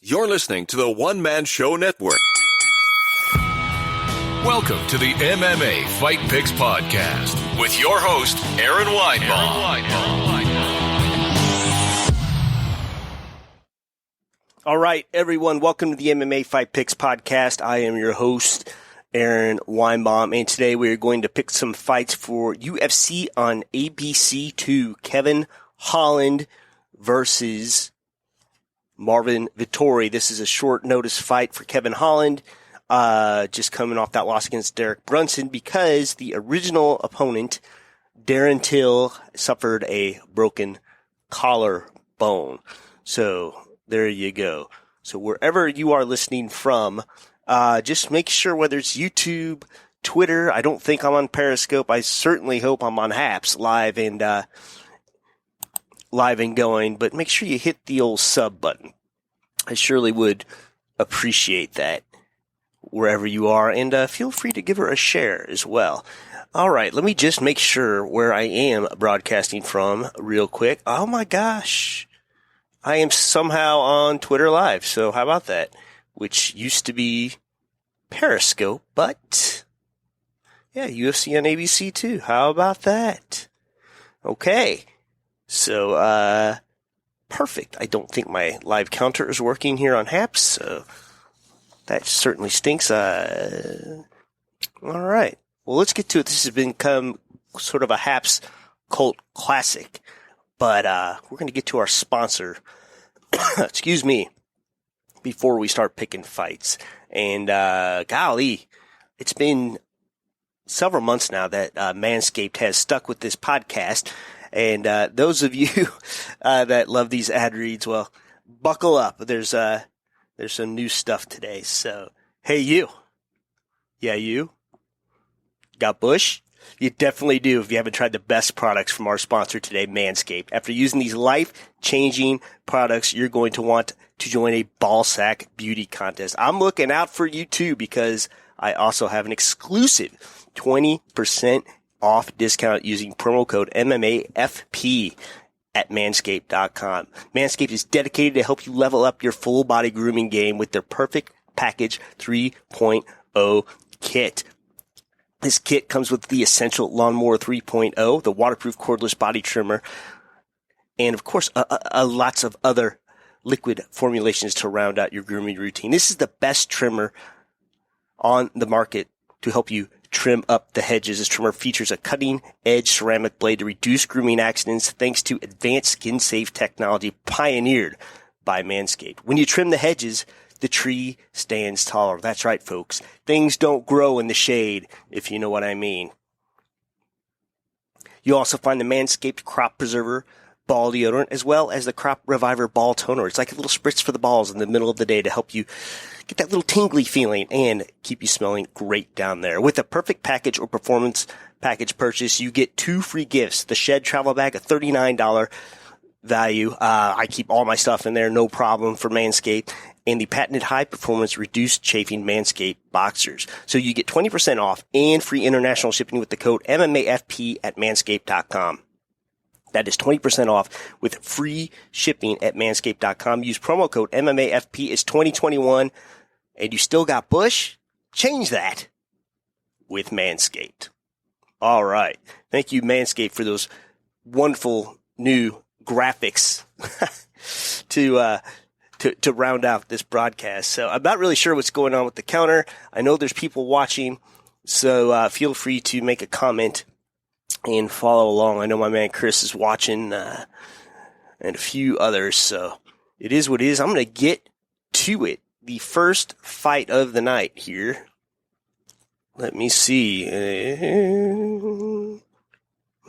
You're listening to the One Man Show Network. Welcome to the MMA Fight Picks Podcast with your host, Aaron Weinbaum. All right, everyone, welcome to the MMA Fight Picks Podcast. I am your host, Aaron Weinbaum, and today we are going to pick some fights for UFC on ABC 2. Kevin Holland versus Marvin Vettori. This is a short notice fight for Kevin Holland, just coming off that loss against Derek Brunson because the original opponent, Darren Till, suffered a broken collarbone. So there you go. So wherever you are listening from, just make sure whether it's YouTube, Twitter, I don't think I'm on Periscope. I certainly hope I'm on Haps live and going, but make sure you hit the old sub button. I surely would appreciate that wherever you are, and feel free to give her a share as well. All right, let me just make sure where I am broadcasting from real quick. Oh my gosh, I am somehow on Twitter Live, so how about that? Which used to be Periscope, but yeah, UFC on ABC too. How about that? Okay. So, perfect. I don't think my live counter is working here on Haps, so that certainly stinks. All right. Well, let's get to it. This has become sort of a Haps cult classic, but we're going to get to our sponsor, excuse me, before we start picking fights. And golly, it's been several months now that Manscaped has stuck with this podcast. And those of you that love these ad reads, well, buckle up. There's some new stuff today. So, hey, you. Yeah, you. Got bush? You definitely do if you haven't tried the best products from our sponsor today, Manscaped. After using these life-changing products, you're going to want to join a ballsack beauty contest. I'm looking out for you, too, because I also have an exclusive 20% off discount using promo code MMAFP at manscaped.com. Manscaped is dedicated to help you level up your full body grooming game with their Perfect Package 3.0 kit. This kit comes with the Essential Lawnmower 3.0, the waterproof cordless body trimmer, and of course, lots of other liquid formulations to round out your grooming routine. This is the best trimmer on the market to help you trim up the hedges. This trimmer features a cutting-edge ceramic blade to reduce grooming accidents thanks to advanced skin-safe technology pioneered by Manscaped. When you trim the hedges, the tree stands taller. That's right, folks. Things don't grow in the shade, if you know what I mean. You'll also find the Manscaped Crop Preserver Ball Deodorant, as well as the Crop Reviver Ball Toner. It's like a little spritz for the balls in the middle of the day to help you get that little tingly feeling and keep you smelling great down there. With a Perfect Package or Performance Package purchase, you get 2 free gifts. The Shed Travel Bag, a $39 value. I keep all my stuff in there, no problem, for Manscaped. And the patented high-performance reduced chafing Manscaped boxers. So you get 20% off and free international shipping with the code MMAFP at manscaped.com. That is 20% off with free shipping at manscaped.com. Use promo code MMAFP. It's 2021 and you still got bush? Change that with Manscaped. All right. Thank you, Manscaped, for those wonderful new graphics to round out this broadcast. So I'm not really sure what's going on with the counter. I know there's people watching, so feel free to make a comment and follow along. I know my man Chris is watching, and a few others, so it is what it is. I'm going to get to it. The first fight of the night here. Let me see. I'm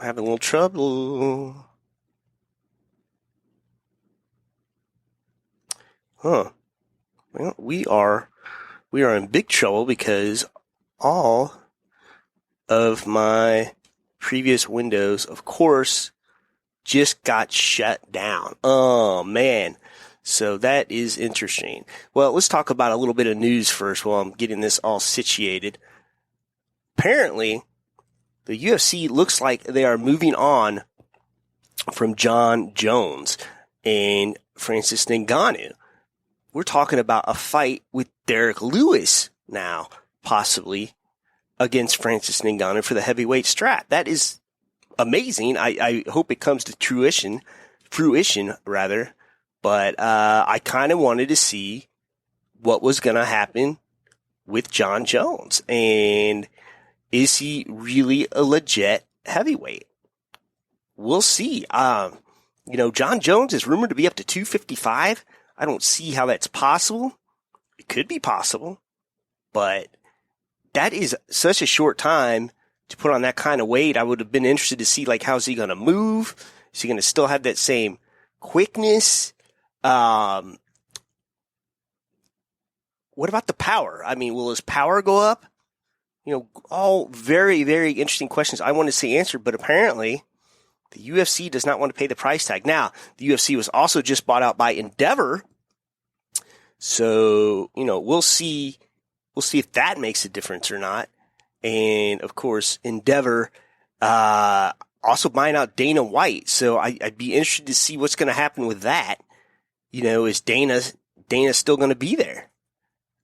having a little trouble. Well, we are in big trouble because all of my previous windows, of course, just got shut down. Oh, man. So that is interesting. Well, let's talk about a little bit of news first while I'm getting this all situated. Apparently, the UFC looks like they are moving on from John Jones and Francis Ngannou. we're talking about a fight with Derek Lewis now, possibly, against Francis Ngannou for the heavyweight strap. That is amazing. I hope it comes to fruition, but I kind of wanted to see what was going to happen with John Jones, and is he really a legit heavyweight? We'll see. John Jones is rumored to be up to 255. I don't see how that's possible. It could be possible, but that is such a short time to put on that kind of weight. I would have been interested to see, like, how's he going to move? Is he going to still have that same quickness? What about the power? I mean, will his power go up? All very, very interesting questions I want to see answered, but apparently the UFC does not want to pay the price tag. Now, the UFC was also just bought out by Endeavor. So, we'll see if that makes a difference or not. And of course, Endeavor, also buying out Dana White. So I'd be interested to see what's going to happen with that. Is Dana still going to be there?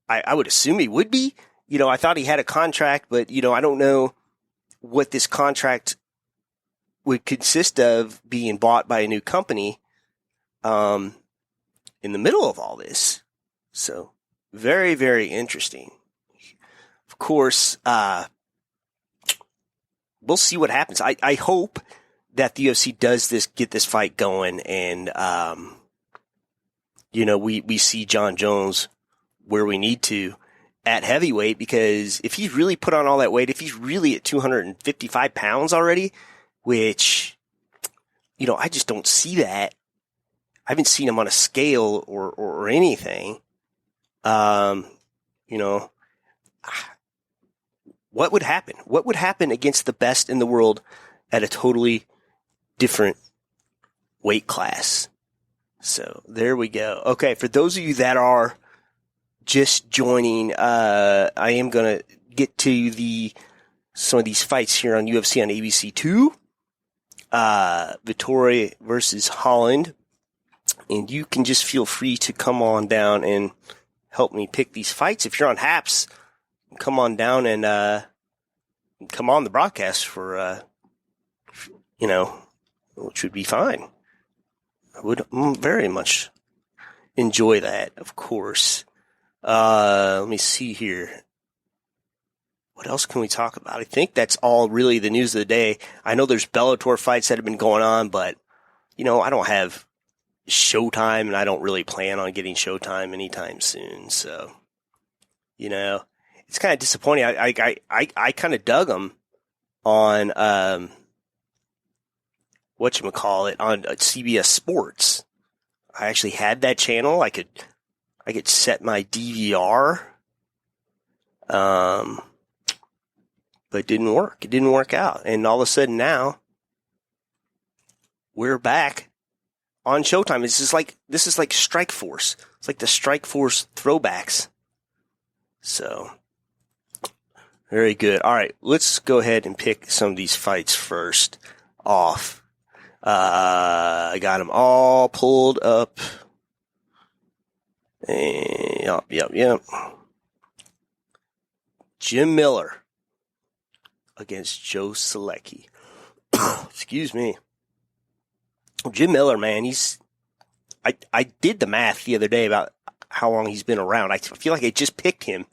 I would assume he would be. I thought he had a contract, but, I don't know what this contract would consist of being bought by a new company in the middle of all this. So very, very interesting. Of course, we'll see what happens. I hope that the UFC does get this fight going, and, we see John Jones where we need to at heavyweight, because if he's really put on all that weight, if he's really at 255 pounds already, which, I just don't see that. I haven't seen him on a scale or anything. What would happen? What would happen against the best in the world at a totally different weight class? So there we go. Okay, for those of you that are just joining, I am going to get to some of these fights here on UFC on ABC2. Vettori versus Holland. And you can just feel free to come on down and help me pick these fights. If you're on Haps, come on down and come on the broadcast for, which would be fine. I would very much enjoy that, of course. Let me see here. What else can we talk about? I think that's all really the news of the day. I know there's Bellator fights that have been going on, but, I don't have Showtime, and I don't really plan on getting Showtime anytime soon. So, it's kind of disappointing. I kind of dug them on, whatchamacallit, on CBS Sports. I actually had that channel. I could set my DVR. But it didn't work. It didn't work out. And all of a sudden now, we're back on Showtime. This is like Strike Force. It's like the Strike Force throwbacks. So, very good. All right, let's go ahead and pick some of these fights first off. I got them all pulled up. Yep. Jim Miller against Joe Solecki. Excuse me. Jim Miller, man, I did the math the other day about how long he's been around. I feel like I just picked him.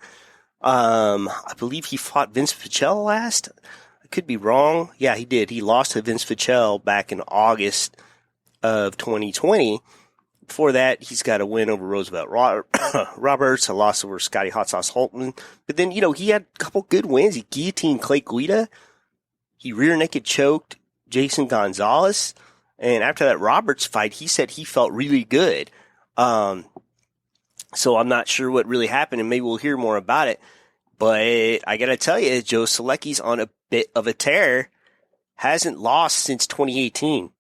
I believe he fought Vince Pichel last. I could be wrong. Yeah, he did. He lost to Vince Pichel back in August of 2020. Before that, he's got a win over Roosevelt Roberts, a loss over Scotty Hot Sauce Holtman. But then, he had a couple good wins. He guillotined Clay Guida. He rear naked choked Jason Gonzalez. And after that Roberts fight, he said he felt really good. So I'm not sure what really happened, and maybe we'll hear more about it. But I got to tell you, Joe Solecki's on a bit of a tear. Hasn't lost since 2018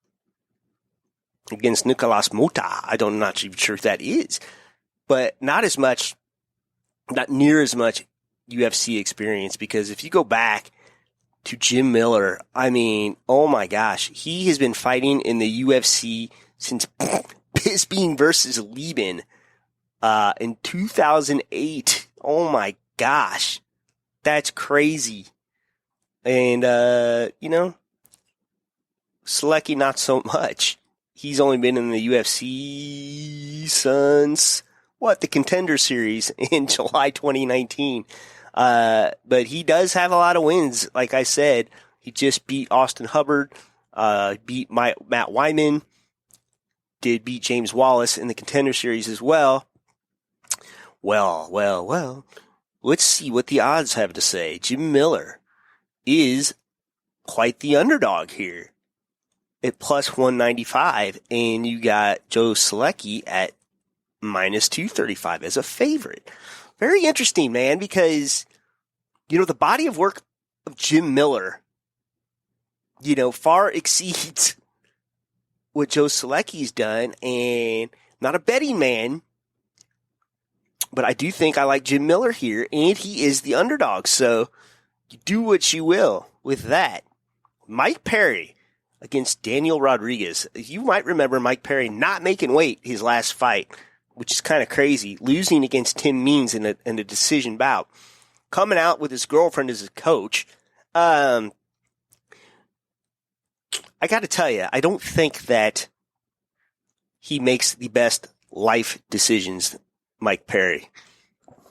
against Nicolas Mota. I'm not even sure if that is. But not near as much UFC experience, because if you go back to Jim Miller, I mean, oh my gosh, he has been fighting in the UFC since Bisping versus Lieben. in 2008. Oh my gosh. That's crazy. And, Selecki, not so much. He's only been in the UFC since, the Contender Series in July 2019. But he does have a lot of wins. Like I said, he just beat Austin Hubbard, beat Matt Wyman, did beat James Wallace in the Contender Series as well. Well. Let's see what the odds have to say. Jim Miller is quite the underdog here at plus 195, and you got Joe Selecki at minus 235 as a favorite. Very interesting, man, because, the body of work of Jim Miller, far exceeds what Joe Selecki's done, and not a betting man, but I do think I like Jim Miller here, and he is the underdog, so you do what you will with that. Mike Perry against Daniel Rodriguez. You might remember Mike Perry not making weight his last fight, which is kind of crazy, losing against Tim Means in a decision bout, coming out with his girlfriend as a coach. I got to tell you, I don't think that he makes the best life decisions, Mike Perry.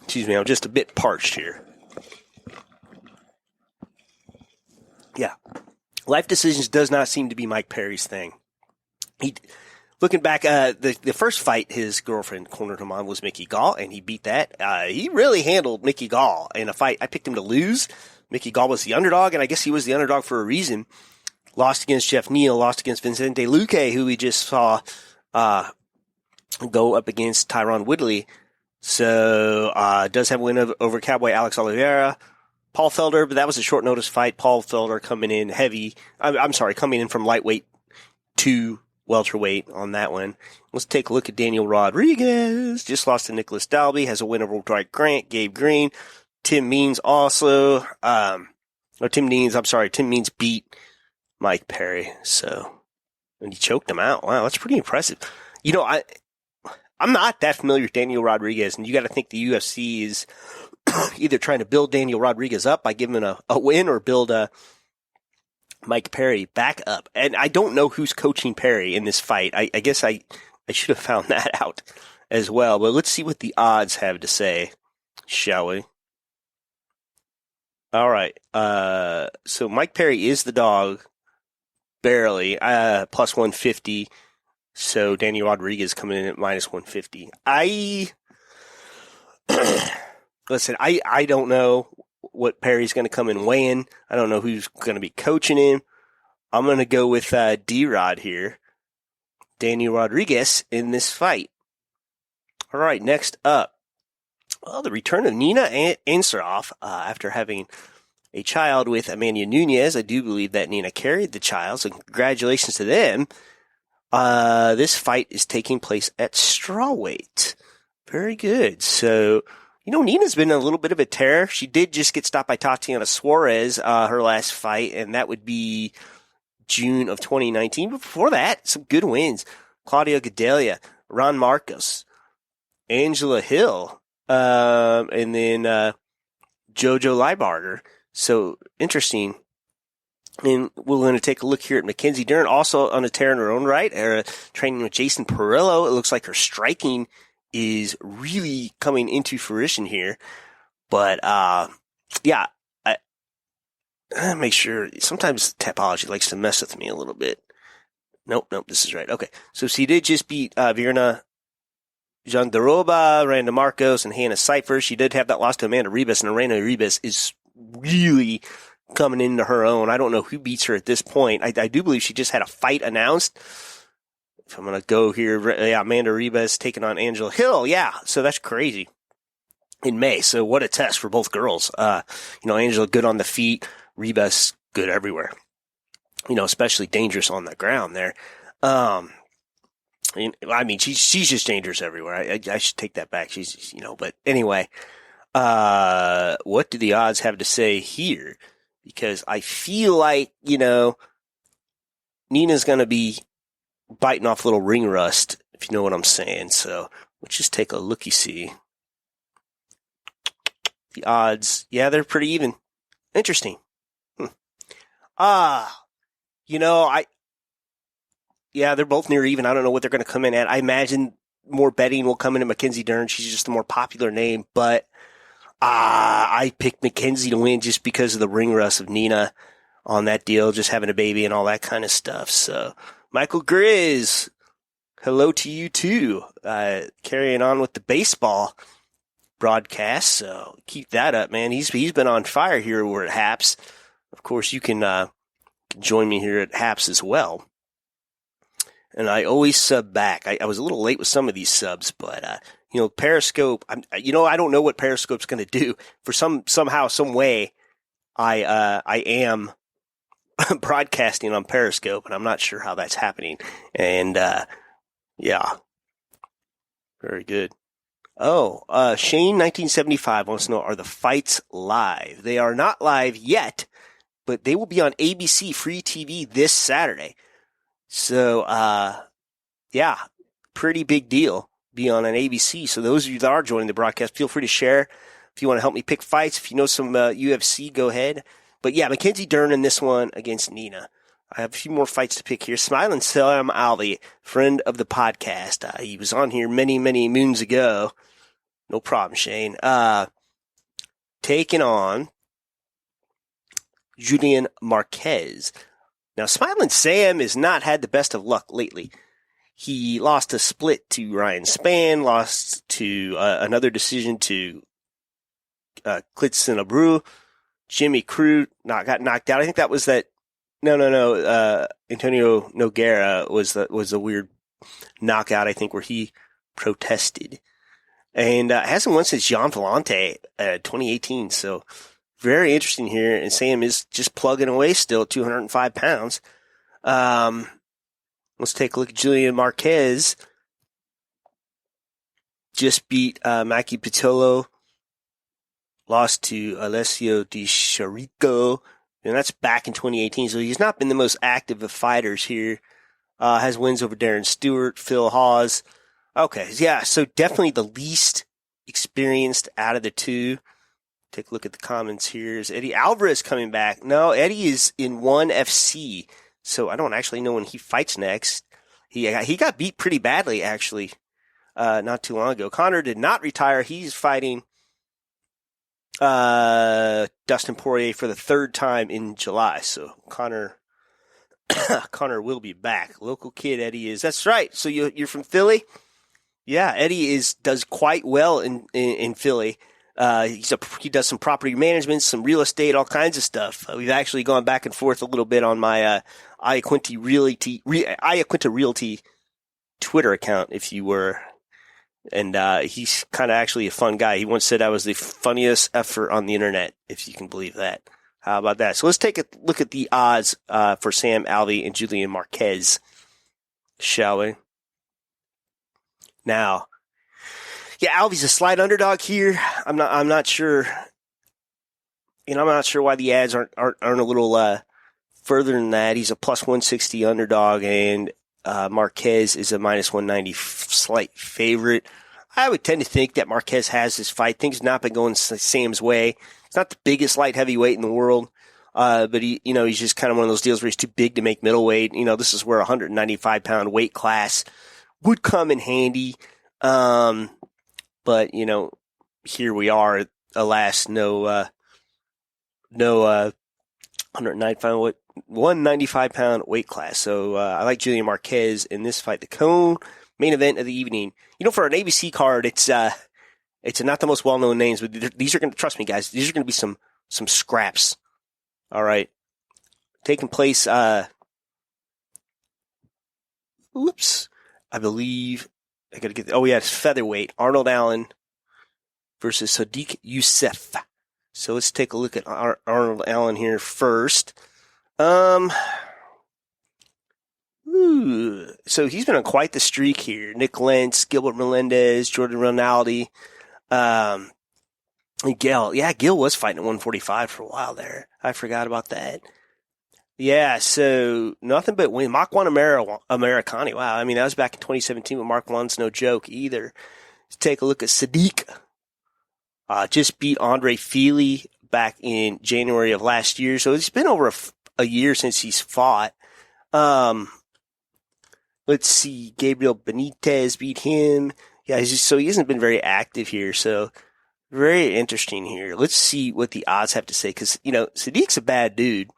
Excuse me, I'm just a bit parched here. Yeah. Life decisions does not seem to be Mike Perry's thing. Looking back, the first fight his girlfriend cornered him on was Mickey Gall, and he beat that. He really handled Mickey Gall in a fight. I picked him to lose. Mickey Gall was the underdog, and I guess he was the underdog for a reason. Lost against Jeff Neal, lost against Vicente Luque, who we just saw go up against Tyron Woodley. So does have a win over Cowboy Alex Oliveira. Paul Felder, but that was a short notice fight. Paul Felder coming in coming in from lightweight to welterweight on that one. Let's take a look at Daniel Rodriguez. Just lost to Nicholas Dalby. Has a win over Dwight Grant, Gabe Green. Tim Means also. Tim Means beat Mike Perry. And he choked him out. Wow, that's pretty impressive. I'm not that familiar with Daniel Rodriguez, and you got to think the UFC is either trying to build Daniel Rodriguez up by giving him a win or build Mike Perry back up. And I don't know who's coaching Perry in this fight. I guess I should have found that out as well. But let's see what the odds have to say, shall we? All right. So Mike Perry is the dog, barely, plus 150. So Daniel Rodriguez coming in at minus 150. Listen, I don't know what Perry's going to come in weighing. I don't know who's going to be coaching him. I'm going to go with D-Rod here. Daniel Rodriguez in this fight. All right, next up. Well, the return of Nina Ansaroff after having a child with Amanda Nunes. I do believe that Nina carried the child, so congratulations to them. This fight is taking place at strawweight. Very good. So, Nina's been a little bit of a tear. She did just get stopped by Tatiana Suarez, her last fight, and that would be June of 2019. But before that, some good wins. Claudia Gadelia, Ron Marcos, Angela Hill, and then Jojo Leibarger. So, interesting. And we're going to take a look here at Mackenzie Dern, also on a tear in her own right, training with Jason Perillo. It looks like her striking is really coming into fruition here. But, yeah, I make sure. Sometimes Tapology likes to mess with me a little bit. Nope, this is right. Okay, so she did just beat Virna Jandaroba, Randa Marcos, and Hannah Cipher. She did have that loss to Amanda Ribas, and Amanda Ribas is really coming into her own. I don't know who beats her at this point. I do believe she just had a fight announced. If I'm going to go here, yeah, Amanda Ribas taking on Angela Hill. Yeah, so that's crazy. In May. So what a test for both girls. Angela good on the feet, Ribas good everywhere. Especially dangerous on the ground there. She's just dangerous everywhere. I should take that back. She's, but anyway, what do the odds have to say here? Because I feel like, Nina's going to be biting off little ring rust, if you know what I'm saying. So Let's just take a looky-see. The odds, yeah, they're pretty even. Interesting. They're both near even. I don't know what they're going to come in at. I imagine more betting will come into Mackenzie Dern. She's just a more popular name, but I picked Mackenzie to win just because of the ring rust of Nina on that deal, just having a baby and all that kind of stuff. So, Michael Grizz, hello to you too. Carrying on with the baseball broadcast, so keep that up, man. He's been on fire here over at Haps. Of course, you can join me here at Haps as well. And I always sub back. I was a little late with some of these subs, but Periscope. I don't know what Periscope's going to do. For somehow, some way, I am broadcasting on Periscope, and I'm not sure how that's happening. And yeah, very good. Oh, Shane 1975 wants to know, are the fights live? They are not live yet, but they will be on ABC free TV this Saturday. So, pretty big deal. Be on an ABC. So those of you that are joining the broadcast, feel free to share. If you want to help me pick fights, if you know some UFC, go ahead. But yeah, Mackenzie Dern in this one against Nina. I have a few more fights to pick here. Smiling Sam Alvey, friend of the podcast. He was on here many, many moons ago. No problem, Shane. Taking on Julian Marquez. Now, Smiling Sam has not had the best of luck lately. He lost a split to Ryan Spann, lost to another decision to Klitson Abreu. Jimmy Crute got knocked out. I think that was that. No. Antonio Nogueira was the weird knockout, I think, where he protested. And hasn't won since Jean Vellante 2018. So very interesting here. And Sam is just plugging away still at 205 pounds. Let's take a look at Julian Marquez. Just beat Maki Pitolo. Lost to Alessio Di Chirico. And that's back in 2018. So he's not been the most active of fighters here. Has wins over Darren Stewart, Phil Hawes. Okay, yeah, so definitely the least experienced out of the two. Take a look at the comments here. Is Eddie Alvarez coming back? No, Eddie is in ONE FC, so I don't actually know when he fights next. He got beat pretty badly, actually, not too long ago. Connor did not retire. He's fighting Dustin Poirier for the third time in July. So Connor will be back. Local kid Eddie is. That's right. So you're from Philly? Yeah, Eddie does quite well in Philly. He does some property management, some real estate, all kinds of stuff. We've actually gone back and forth a little bit on my Iaquinta Realty Twitter account, if you were. And he's kind of actually a fun guy. He once said I was the funniest effer on the internet, if you can believe that. How about that? So let's take a look at the odds for Sam Alvey and Julian Marquez, shall we? Now, yeah, Alvey's a slight underdog here. I'm not sure. I'm not sure why the ads aren't a little further than that. He's a plus 160 underdog, and Marquez is a minus 190 slight favorite. I would tend to think that Marquez has this fight. Things have not been going Sam's way. He's not the biggest light heavyweight in the world, but he's just kind of one of those deals where he's too big to make middleweight. This is where a 195-pound weight class would come in handy. But here we are. Alas, no 195-pound weight class. So I like Julian Marquez in this fight. The main event of the evening. For an ABC card, it's not the most well-known names, but these are going to, trust me, guys, these are going to be some scraps. All right, taking place. I believe I got to get. Oh yeah, it's featherweight. Arnold Allen versus Sadiq Youssef. So let's take a look at Arnold Allen here first. So he's been on quite the streak here. Nick Lentz, Gilbert Melendez, Jordan Ronaldi, and Gil. Yeah, Gil was fighting at 145 for a while there. I forgot about that. Yeah, so nothing but win. Mark Juan Americani. Wow, that was back in 2017, but Mark Juan's no joke either. Let's take a look at Sadiq. Just beat Andre Fili back in January of last year. So it's been over a year since he's fought. Let's see. Gabriel Benitez beat him. Yeah, so he hasn't been very active here. So very interesting here. Let's see what the odds have to say. Cause, Sadiq's a bad dude.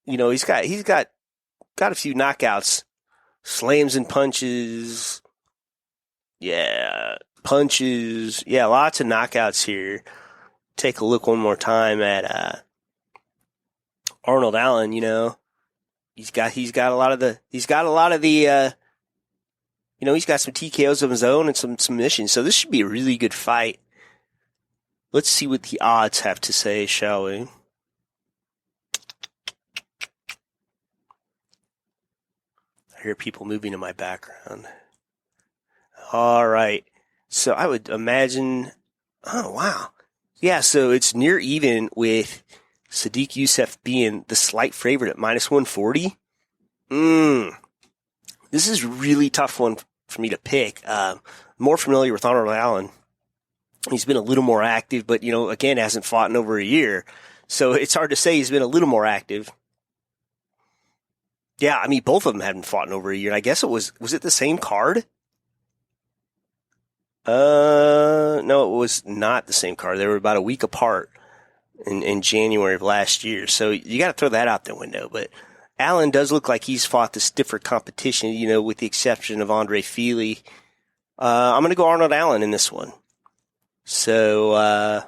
He's got a few knockouts, slams and punches. Yeah. Punches. Yeah, lots of knockouts here. Take a look one more time at Arnold Allen, He's got a lot of the he's got some TKOs of his own and some submissions. So this should be a really good fight. Let's see what the odds have to say, shall we? I hear people moving in my background. All right. So I would imagine, oh, wow. Yeah, so it's near even with Sadiq Youssef being the slight favorite at minus 140. This is a really tough one for me to pick. More familiar with Arnold Allen. He's been a little more active, but, again, hasn't fought in over a year. So it's hard to say he's been a little more active. Yeah, I mean, both of them haven't fought in over a year. I guess was it the same card? No, it was not the same card. They were about a week apart in January of last year. So you got to throw that out the window. But Allen does look like he's fought the stiffer competition, with the exception of Andre Fili. I'm going to go Arnold Allen in this one. So,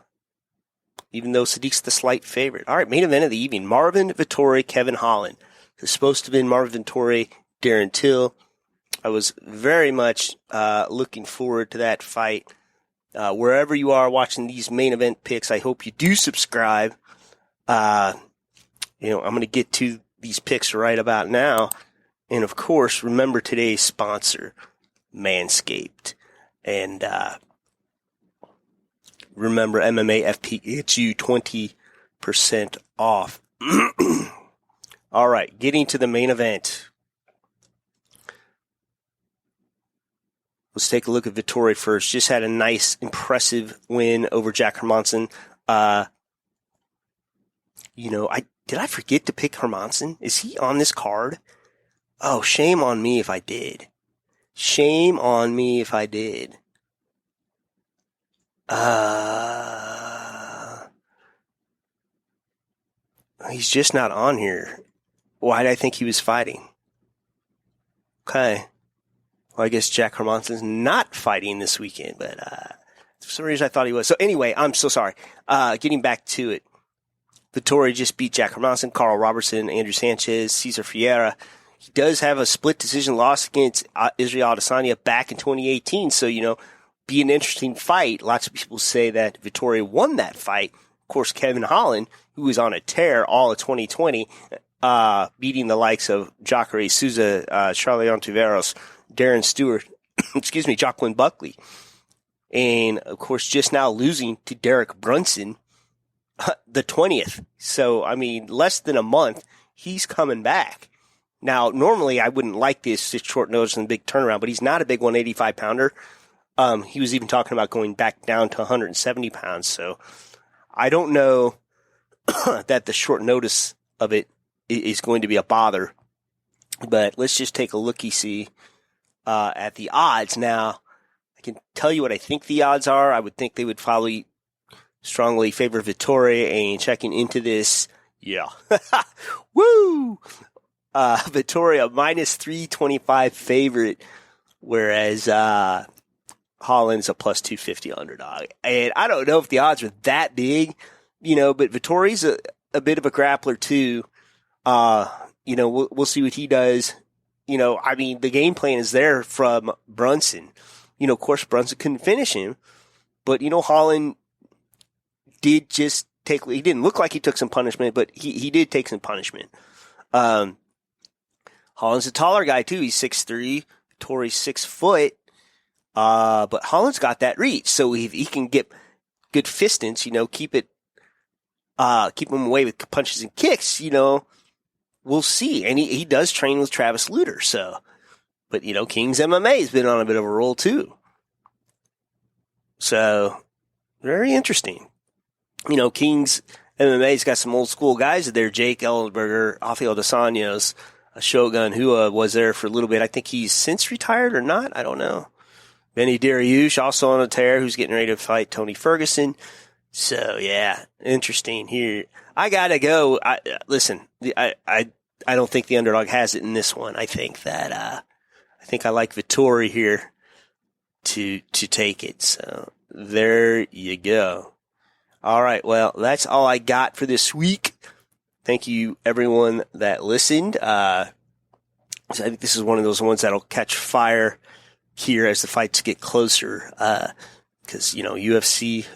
even though Sadiq's the slight favorite. All right, main event of the evening. Marvin, Vettori, Kevin Holland. It's supposed to have been Marvin Vettori, Darren Till. I was very much looking forward to that fight. Wherever you are watching these main event picks, I hope you do subscribe. I'm going to get to these picks right about now. And, of course, remember today's sponsor, Manscaped. And remember, MMAFP gets you 20% off. All right, getting to the main event. Let's take a look at Vettori first. Just had a nice, impressive win over Jack Hermansson. Did I forget to pick Hermansson? Is he on this card? Oh, shame on me if I did. Shame on me if I did. He's just not on here. Why did I think he was fighting? Okay. Well, I guess Jack Hermansson's not fighting this weekend, but for some reason I thought he was. So anyway, I'm so sorry. Getting back to it. Vettori just beat Jack Hermansson, Carl Robertson, Andrew Sanchez, Cesar Fiera. He does have a split decision loss against Israel Adesanya back in 2018. So, be an interesting fight. Lots of people say that Vettori won that fight. Of course, Kevin Holland, who was on a tear all of 2020, beating the likes of Jacare Souza, Charlie Ontiveros, Darren Stewart, Joaquin Buckley. And, of course, just now losing to Derek Brunson the 20th. So, I mean, less than a month, he's coming back. Now, normally I wouldn't like this at short notice and big turnaround, but he's not a big 185-pounder. He was even talking about going back down to 170 pounds. So I don't know that the short notice of it is going to be a bother. But let's just take a looky-see at the odds. Now, I can tell you what I think the odds are. I would think they would probably strongly favor Vettori, and checking into this, yeah. Woo! Vettori, a minus 325 favorite, whereas Holland's a plus 250 underdog. And I don't know if the odds are that big, but Vittori's a bit of a grappler too. We'll see what he does. I mean, the game plan is there from Brunson. Of course, Brunson couldn't finish him, but, Holland did just take, he didn't look like he took some punishment, but he did take some punishment. Holland's a taller guy too. He's 6'3", Vettori's 6 foot. But Holland's got that reach, so if he can get good distance, keep him away with punches and kicks, we'll see. And he does train with Travis Lutter, so But, King's MMA has been on a bit of a roll too. So, very interesting. King's MMA's got some old school guys there. Jake Ellenberger, Rafael Dos Anjos, Shogun, who was there for a little bit. I think he's since retired or not. I don't know. Benny Dariush, also on a tear, who's getting ready to fight Tony Ferguson. So, yeah, interesting here. I got to go. Listen, I don't think the underdog has it in this one. I think that I like Vettori here to take it. So, there you go. All right, well, that's all I got for this week. Thank you, everyone that listened. I think this is one of those ones that'll catch fire here as the fights get closer. Because, UFC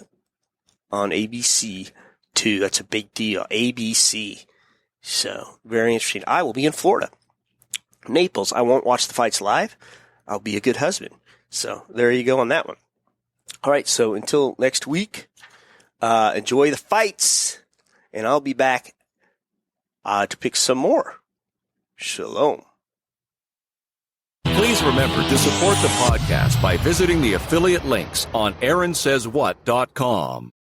on ABC, too. That's a big deal. ABC. So, very interesting. I will be in Florida. Naples. I won't watch the fights live. I'll be a good husband. So, there you go on that one. All right, so until next week. Enjoy the fights, and I'll be back to pick some more. Shalom. Please remember to support the podcast by visiting the affiliate links on AaronSaysWhat.com.